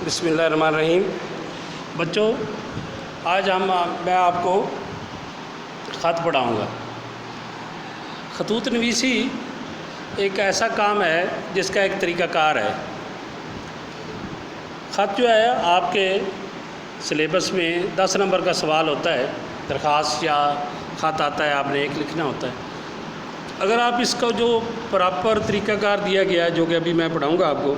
بسم اللہ الرحمن الرحیم۔ بچوں، آج میں آپ کو خط پڑھاؤں گا۔ خطوط نویسی ایک ایسا کام ہے جس کا ایک طریقہ کار ہے۔ خط جو ہے آپ کے سلیبس میں 10 نمبر کا سوال ہوتا ہے، درخواست یا خط آتا ہے، آپ نے ایک لکھنا ہوتا ہے۔ اگر آپ اس کا جو پراپر طریقہ کار دیا گیا ہے جو کہ ابھی میں پڑھاؤں گا آپ کو،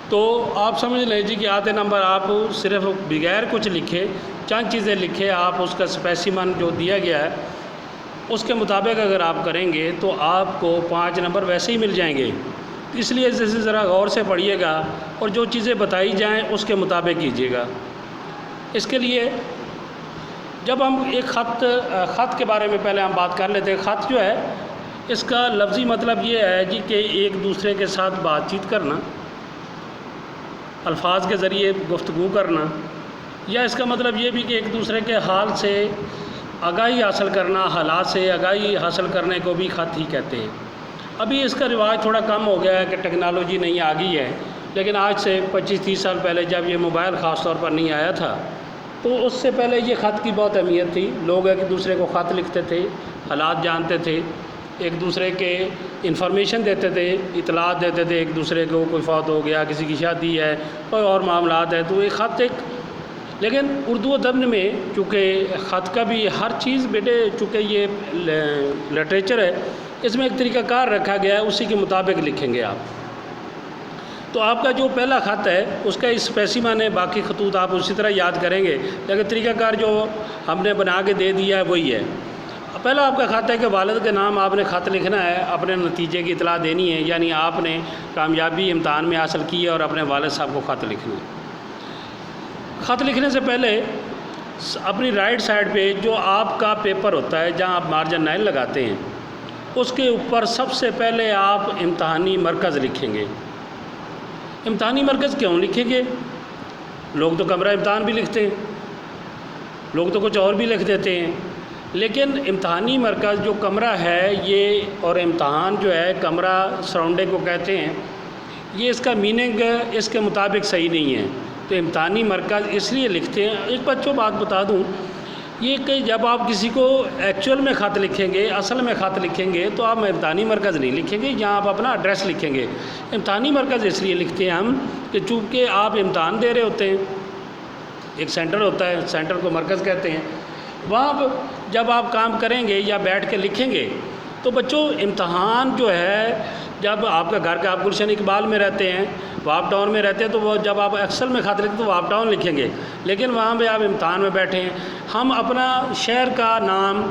تو آپ سمجھ لیں جی کہ آدھے نمبر آپ صرف بغیر کچھ لکھے چند چیزیں لکھے، آپ اس کا اسپیسیمن جو دیا گیا ہے اس کے مطابق اگر آپ کریں گے تو آپ کو 5 نمبر ویسے ہی مل جائیں گے۔ اس لیے جیسے ذرا غور سے پڑھیے گا اور جو چیزیں بتائی جائیں اس کے مطابق کیجیے گا۔ اس کے لیے جب ہم ایک خط کے بارے میں پہلے ہم بات کر لیتے ہیں۔ خط جو ہے اس کا لفظی مطلب یہ ہے جی کہ ایک دوسرے کے ساتھ بات چیت کرنا، الفاظ کے ذریعے گفتگو کرنا، یا اس کا مطلب یہ بھی کہ ایک دوسرے کے حال سے آگاہی حاصل کرنا، حالات سے آگاہی حاصل کرنے کو بھی خط ہی کہتے ہیں۔ ابھی اس کا رواج تھوڑا کم ہو گیا ہے کہ ٹیکنالوجی نہیں آ گئی ہے، لیکن آج سے 25-30 سال پہلے جب یہ موبائل خاص طور پر نہیں آیا تھا تو اس سے پہلے یہ خط کی بہت اہمیت تھی۔ لوگ ایک دوسرے کو خط لکھتے تھے، حالات جانتے تھے، ایک دوسرے کے انفارمیشن دیتے تھے، اطلاعات دیتے تھے ایک دوسرے کو، کوئی فوت ہو گیا، کسی کی شادی ہے، کوئی اور معاملات ہے، تو یہ خط لیکن اردو ادب میں چونکہ خط کا بھی ہر چیز بیٹے چونکہ یہ لٹریچر ہے، اس میں ایک طریقہ کار رکھا گیا ہے، اسی کے مطابق لکھیں گے آپ۔ تو آپ کا جو پہلا خط ہے اس کا اسپیسیمن ہے، باقی خطوط آپ اسی طرح یاد کریں گے، لیکن طریقہ کار جو ہم نے بنا کے دے دیا ہے وہی ہے۔ پہلا آپ کا خط ہے کہ والد کے نام آپ نے خط لکھنا ہے، اپنے نتیجے کی اطلاع دینی ہے، یعنی آپ نے کامیابی امتحان میں حاصل کی ہے اور اپنے والد صاحب کو خط لکھنا ہے۔ خط لکھنے سے پہلے اپنی رائٹ سائڈ پہ جو آپ کا پیپر ہوتا ہے جہاں آپ مارجن 9 لگاتے ہیں، اس کے اوپر سب سے پہلے آپ امتحانی مرکز لکھیں گے۔ امتحانی مرکز کیوں لکھیں گے؟ لوگ تو کمرہ امتحان بھی لکھتے ہیں، لوگ تو کچھ اور بھی لکھ دیتے ہیں، لیکن امتحانی مرکز جو کمرہ ہے یہ اور امتحان جو ہے کمرہ سراؤنڈنگ کو کہتے ہیں، یہ اس کا میننگ اس کے مطابق صحیح نہیں ہے۔ تو امتحانی مرکز اس لیے لکھتے ہیں۔ ایک بچوں بات بتا دوں، یہ کہ جب آپ کسی کو ایکچوئل میں خط لکھیں گے، اصل میں خط لکھیں گے، تو آپ امتحانی مرکز نہیں لکھیں گے، یہاں آپ اپنا ایڈریس لکھیں گے۔ امتحانی مرکز اس لیے لکھتے ہیں ہم کہ چونکہ آپ امتحان دے رہے ہوتے ہیں، ایک سینٹر ہوتا ہے، سینٹر کو مرکز کہتے ہیں، وہاں جب آپ کام کریں گے یا بیٹھ کے لکھیں گے تو بچوں امتحان جو ہے جب آپ کا گھر کا آپ گلشن اقبال میں رہتے ہیں، واپ ٹاؤن میں رہتے ہیں، تو وہ جب آپ ایکسل میں خط لکھتے تو واپ ٹاؤن لکھیں گے، لیکن وہاں پہ آپ امتحان میں بیٹھے ہیں۔ ہم اپنا شہر کا نام،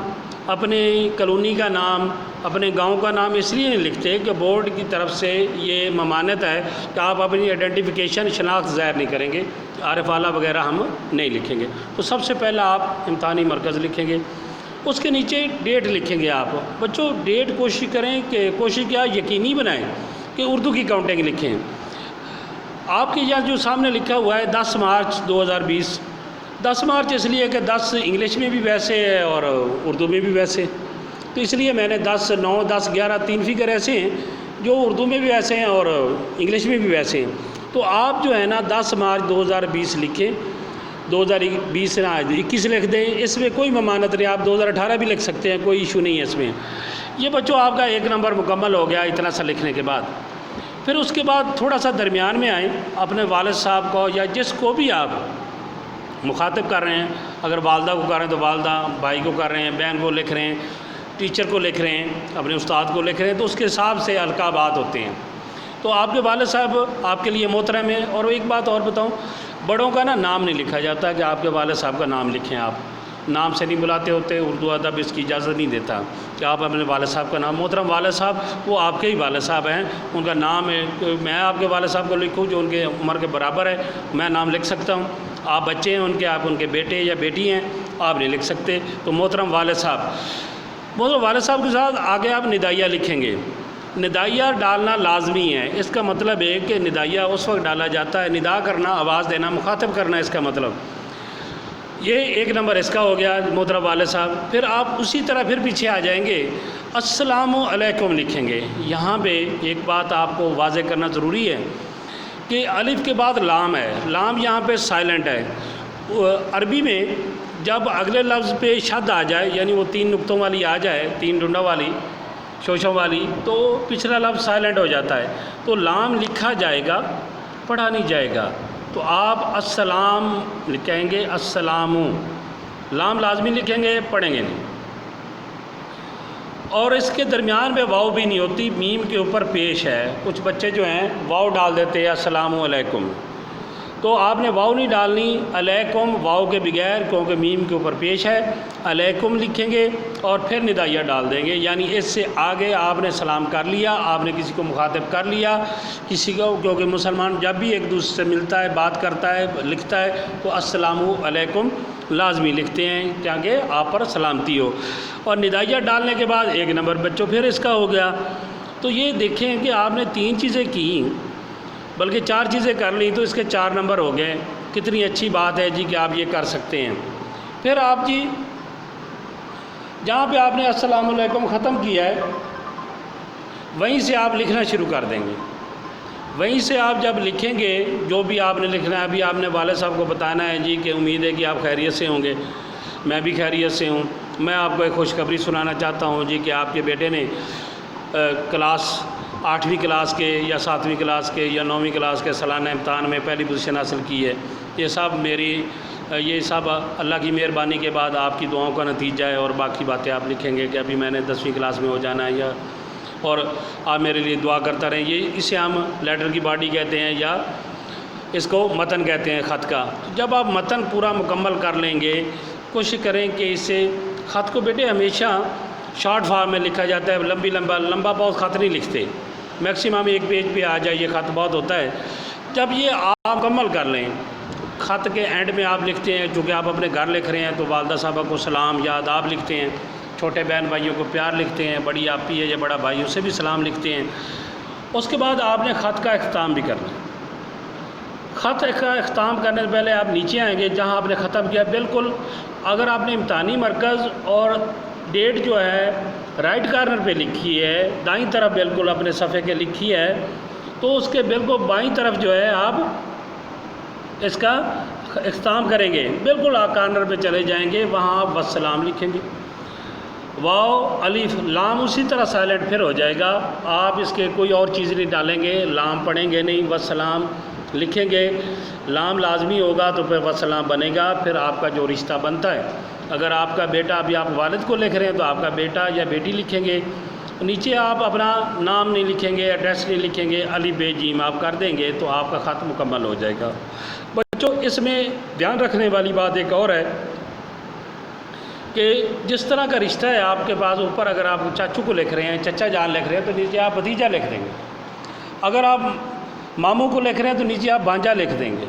اپنی کالونی کا نام، اپنے گاؤں کا نام اس لیے نہیں لکھتے کہ بورڈ کی طرف سے یہ ممانعت ہے کہ آپ اپنی آئیڈینٹیفیکیشن شناخت ظاہر نہیں کریں گے، عارف اعلیٰ وغیرہ ہم نہیں لکھیں گے۔ تو سب سے پہلا آپ امتحانی مرکز لکھیں گے، اس کے نیچے ڈیٹ لکھیں گے آپ۔ بچوں ڈیٹ کوشش کیا یقینی بنائیں کہ اردو کی کاؤنٹنگ لکھیں۔ آپ کے یہاں جو سامنے لکھا ہوا ہے 10 مارچ 2020، 10 مارچ اس لیے کہ 10 انگلش میں بھی ویسے ہے اور اردو میں بھی ویسے، تو اس لیے میں نے 10، 9، 10، 11 3 فگر ایسے ہیں جو اردو میں بھی ویسے ہیں اور انگلش میں بھی ویسے ہیں۔ تو آپ جو ہے نا 10 مارچ 2020 لکھیں، 2020 نہ 21 لکھ دیں، اس میں کوئی ممانعت نہیں، آپ 2018 بھی لکھ سکتے ہیں، کوئی ایشو نہیں ہے اس میں۔ یہ بچوں آپ کا 1 نمبر مکمل ہو گیا اتنا سا لکھنے کے بعد۔ پھر اس کے بعد تھوڑا سا درمیان میں آئیں، اپنے والد صاحب کو یا جس کو بھی آپ مخاطب کر رہے ہیں، اگر والدہ کو کر رہے ہیں تو والدہ، بھائی کو کر رہے ہیں، بہن کو لکھ رہے ہیں، ٹیچر کو لکھ رہے ہیں، اپنے استاد کو لکھ رہے ہیں، تو اس کے حساب سے القابات ہوتے ہیں۔ تو آپ کے والد صاحب آپ کے لیے محترم ہیں۔ اور ایک بات اور بتاؤں، بڑوں کا نا نام نہیں لکھا جاتا کہ آپ کے والد صاحب کا نام لکھیں، آپ نام سے نہیں بلاتے ہوتے، اردو ادب اس کی اجازت نہیں دیتا کہ آپ اپنے والد صاحب کا نام، محترم والد صاحب وہ آپ کے ہی والد صاحب ہیں، ان کا نام ہے، میں آپ کے والد صاحب کو لکھوں جو ان کے عمر کے برابر ہے، میں نام لکھ سکتا ہوں۔ آپ بچے ہیں ان کے، آپ ان کے بیٹے یا بیٹی ہیں، آپ نہیں لکھ سکتے۔ تو محترم والد صاحب کے ساتھ آگے آپ ندائیہ لکھیں گے۔ ندائیہ ڈالنا لازمی ہے، اس کا مطلب ہے کہ ندائیہ اس وقت ڈالا جاتا ہے، ندا کرنا، آواز دینا، مخاطب کرنا، اس کا مطلب یہ 1 نمبر اس کا ہو گیا محترم والد صاحب۔ پھر آپ اسی طرح پھر پیچھے آ جائیں گے، السلام علیکم لکھیں گے۔ یہاں پہ ایک بات آپ کو واضح کرنا ضروری ہے کہ کہ الف کے بعد لام ہے، لام یہاں پہ سائلنٹ ہے۔ عربی میں جب اگلے لفظ پہ شد آ جائے، یعنی وہ 3 نقطوں والی آ جائے، 3 ڈنڈوں والی، شوشوں والی، تو پچھلا لفظ سائلنٹ ہو جاتا ہے، تو لام لکھا جائے گا، پڑھا نہیں جائے گا۔ تو آپ السلام لکھیں گے، السلام، لام لازمی لکھیں گے، پڑھیں گے نہیں۔ اور اس کے درمیان میں واو بھی نہیں ہوتی، میم کے اوپر پیش ہے۔ کچھ بچے جو ہیں واو ڈال دیتے ہیں السلام علیکم، تو آپ نے واو نہیں ڈالنی، علیکم واو کے بغیر، کیونکہ میم کے اوپر پیش ہے، علیکم لکھیں گے اور پھر ندائیہ ڈال دیں گے، یعنی اس سے آگے آپ نے سلام کر لیا، آپ نے کسی کو مخاطب کر لیا، کسی کو، کیونکہ مسلمان جب بھی ایک دوسرے سے ملتا ہے، بات کرتا ہے، لکھتا ہے، تو السلام علیکم لازمی لکھتے ہیں تاکہ آپ پر سلامتی ہو۔ اور ندائیہ ڈالنے کے بعد 1 نمبر بچوں پھر اس کا ہو گیا۔ تو یہ دیکھیں کہ آپ نے 3 چیزیں کی، بلکہ 4 چیزیں کر لی، تو اس کے 4 نمبر ہو گئے۔ کتنی اچھی بات ہے جی کہ آپ یہ کر سکتے ہیں۔ پھر آپ جی جہاں پہ آپ نے السلام علیکم ختم کیا ہے، وہیں سے آپ لکھنا شروع کر دیں گے۔ وہیں سے آپ جب لکھیں گے جو بھی آپ نے لکھنا ہے، ابھی آپ نے والد صاحب کو بتانا ہے جی کہ امید ہے کہ آپ خیریت سے ہوں گے، میں بھی خیریت سے ہوں۔ میں آپ کو ایک خوشخبری سنانا چاہتا ہوں جی کہ آپ کے بیٹے نے کلاس 8ویں کلاس کے یا 7ویں کلاس کے یا 9ویں کلاس کے سالانہ امتحان میں پہلی پوزیشن حاصل کی ہے۔ یہ سب اللہ کی مہربانی کے بعد آپ کی دعاؤں کا نتیجہ ہے، اور باقی باتیں آپ لکھیں گے کہ ابھی میں نے 10ویں کلاس میں ہو جانا ہے، اور آپ میرے لیے دعا کرتا رہیں۔ اسے ہم لیٹر کی باڈی کہتے ہیں، یا اس کو متن کہتے ہیں خط کا۔ جب آپ متن پورا مکمل کر لیں گے، کوشش کریں کہ اسے خط کو بیٹے ہمیشہ شارٹ فارم میں لکھا جاتا ہے، لمبا بہت خط نہیں لکھتے، میکسیمم 1 پیج پہ آ جائے، یہ خط بہت ہوتا ہے۔ جب یہ آپ مکمل کر لیں، خط کے اینڈ میں آپ لکھتے ہیں، چونکہ آپ اپنے گھر لکھ رہے ہیں تو والدہ صاحبہ کو سلام یا آداب لکھتے ہیں، چھوٹے بہن بھائیوں کو پیار لکھتے ہیں، بڑی آپی ہے یا بڑا بھائی اسے بھی سلام لکھتے ہیں۔ اس کے بعد آپ نے خط کا اختتام بھی کرنا ہے۔ خط کا اختتام کرنے سے پہلے آپ نیچے آئیں گے جہاں آپ نے ختم کیا، بالکل اگر آپ نے امتحانی مرکز اور ڈیٹ جو ہے رائٹ کارنر پہ لکھی ہے، دائیں طرف بالکل اپنے صفحے کے لکھی ہے، تو اس کے بالکل بائیں طرف جو ہے آپ اس کا اختتام کریں گے، بالکل کارنر پہ چلے جائیں گے، وہاں آپ والسلام لکھیں گے۔ واو الف لام اسی طرح سائلنٹ پھر ہو جائے گا، آپ اس کے کوئی اور چیز نہیں ڈالیں گے، لام پڑھیں گے نہیں، والسلام لکھیں گے، لام لازمی ہوگا تو پھر والسلام بنے گا، پھر آپ کا جو رشتہ بنتا ہے، اگر آپ کا بیٹا، ابھی آپ والد کو لکھ رہے ہیں تو آپ کا بیٹا یا بیٹی لکھیں گے، نیچے آپ اپنا نام نہیں لکھیں گے، ایڈریس نہیں لکھیں گے، الف ب ج آپ کر دیں گے تو آپ کا خط مکمل ہو جائے گا۔ بچوں اس میں دھیان رکھنے والی بات ایک اور ہے کہ جس طرح کا رشتہ ہے آپ کے پاس، اوپر اگر آپ چاچو کو لکھ رہے ہیں، چچا جان لکھ رہے ہیں، تو نیچے آپ بھتیجا لکھ دیں گے۔ اگر آپ ماموں کو لکھ رہے ہیں تو نیچے آپ بھانجا لکھ دیں گے۔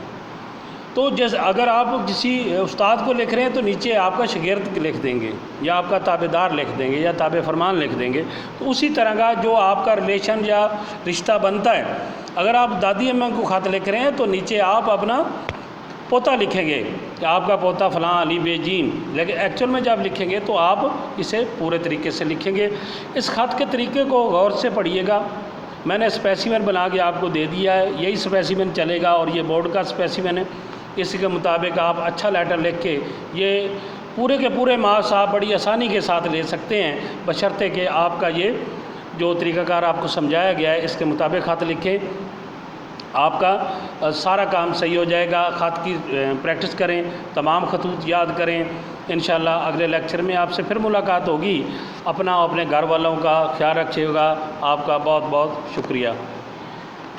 تو اگر آپ کسی استاد کو لکھ رہے ہیں تو نیچے آپ کا شاگرد لکھ دیں گے، یا آپ کا تابع دار لکھ دیں گے، یا تابع فرمان لکھ دیں گے۔ تو اسی طرح کا جو آپ کا ریلیشن یا رشتہ بنتا ہے، اگر آپ دادی اماں کو خط لکھ رہے ہیں تو نیچے آپ اپنا پوتا لکھیں گے کہ آپ کا پوتا فلاں علی بے جیم، لیکن ایکچوئل میں جب لکھیں گے تو آپ اسے پورے طریقے سے لکھیں گے۔ اس خط کے طریقے کو غور سے پڑھیے گا، میں نے اسپیسیمن بنا کے آپ کو دے دیا ہے، یہی اسپیسیمن چلے گا، اور یہ بورڈ کا اسپیسیمن ہے، اسی کے مطابق آپ اچھا لیٹر لکھ کے یہ پورے کے پورے مارکس آپ بڑی آسانی کے ساتھ لے سکتے ہیں، بشرطے کہ آپ کا یہ جو طریقہ کار آپ کو سمجھایا گیا ہے اس کے مطابق خط لکھیں، آپ کا سارا کام صحیح ہو جائے گا۔ خط کی پریکٹس کریں، تمام خطوط یاد کریں، انشاءاللہ اگلے لیکچر میں آپ سے پھر ملاقات ہوگی۔ اپنا اپنے گھر والوں کا خیال رکھیے گا۔ آپ کا بہت بہت شکریہ۔